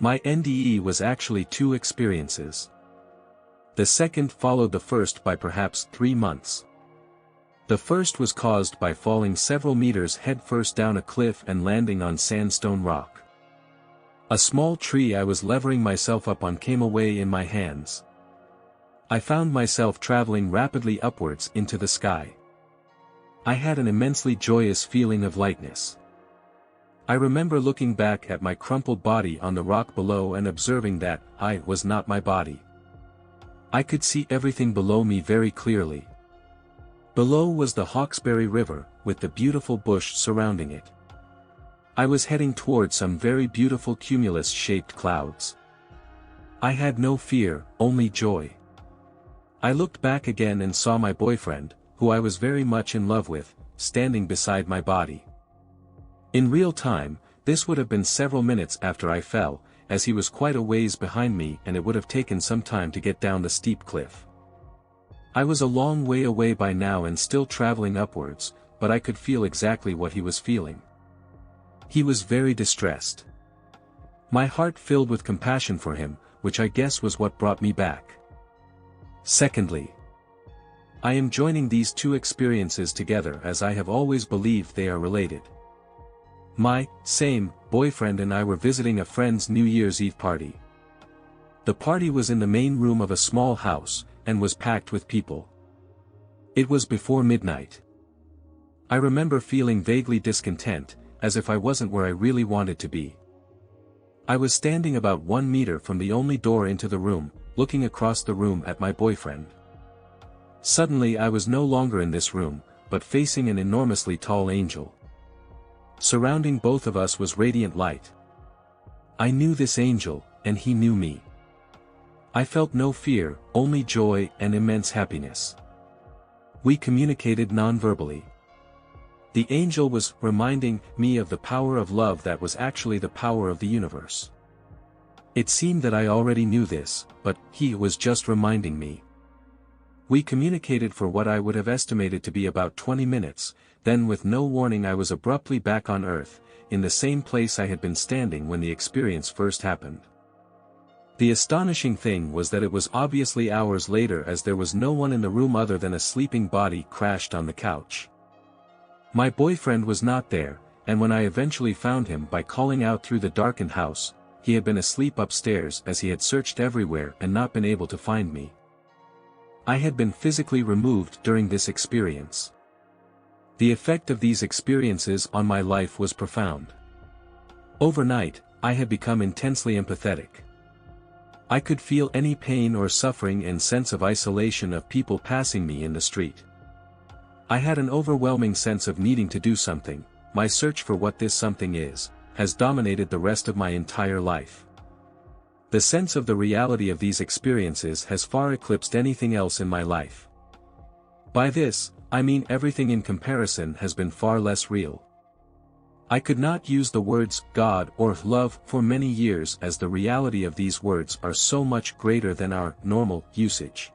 My NDE was actually 2 experiences. The second followed the first by perhaps 3 months. The first was caused by falling several meters headfirst down a cliff and landing on sandstone rock. A small tree I was levering myself up on came away in my hands. I found myself traveling rapidly upwards into the sky. I had an immensely joyous feeling of lightness. I remember looking back at my crumpled body on the rock below and observing that I was not my body. I could see everything below me very clearly. Below was the Hawkesbury River, with the beautiful bush surrounding it. I was heading toward some very beautiful cumulus-shaped clouds. I had no fear, only joy. I looked back again and saw my boyfriend, who I was very much in love with, standing beside my body. In real time, this would have been several minutes after I fell, as he was quite a ways behind me and it would have taken some time to get down the steep cliff. I was a long way away by now and still traveling upwards, but I could feel exactly what he was feeling. He was very distressed. My heart filled with compassion for him, which I guess was what brought me back. Secondly, I am joining these 2 experiences together as I have always believed they are related. My boyfriend and I were visiting a friend's New Year's Eve party. The party was in the main room of a small house, and was packed with people. It was before midnight. I remember feeling vaguely discontent, as if I wasn't where I really wanted to be. I was standing about 1 meter from the only door into the room, looking across the room at my boyfriend. Suddenly I was no longer in this room, but facing an enormously tall angel. Surrounding both of us was radiant light. I knew this angel, and he knew me. I felt no fear, only joy and immense happiness. We communicated non-verbally. The angel was reminding me of the power of love that was actually the power of the universe. It seemed that I already knew this, but he was just reminding me. We communicated for what I would have estimated to be about 20 minutes, then with no warning I was abruptly back on Earth, in the same place I had been standing when the experience first happened. The astonishing thing was that it was obviously hours later as there was no one in the room other than a sleeping body crashed on the couch. My boyfriend was not there, and when I eventually found him by calling out through the darkened house, he had been asleep upstairs as he had searched everywhere and not been able to find me. I had been physically removed during this experience. The effect of these experiences on my life was profound. Overnight, I had become intensely empathetic. I could feel any pain or suffering and sense of isolation of people passing me in the street. I had an overwhelming sense of needing to do something. My search for what this something is, has dominated the rest of my entire life. The sense of the reality of these experiences has far eclipsed anything else in my life. By this, I mean everything in comparison has been far less real. I could not use the words God or love for many years as the reality of these words are so much greater than our normal usage.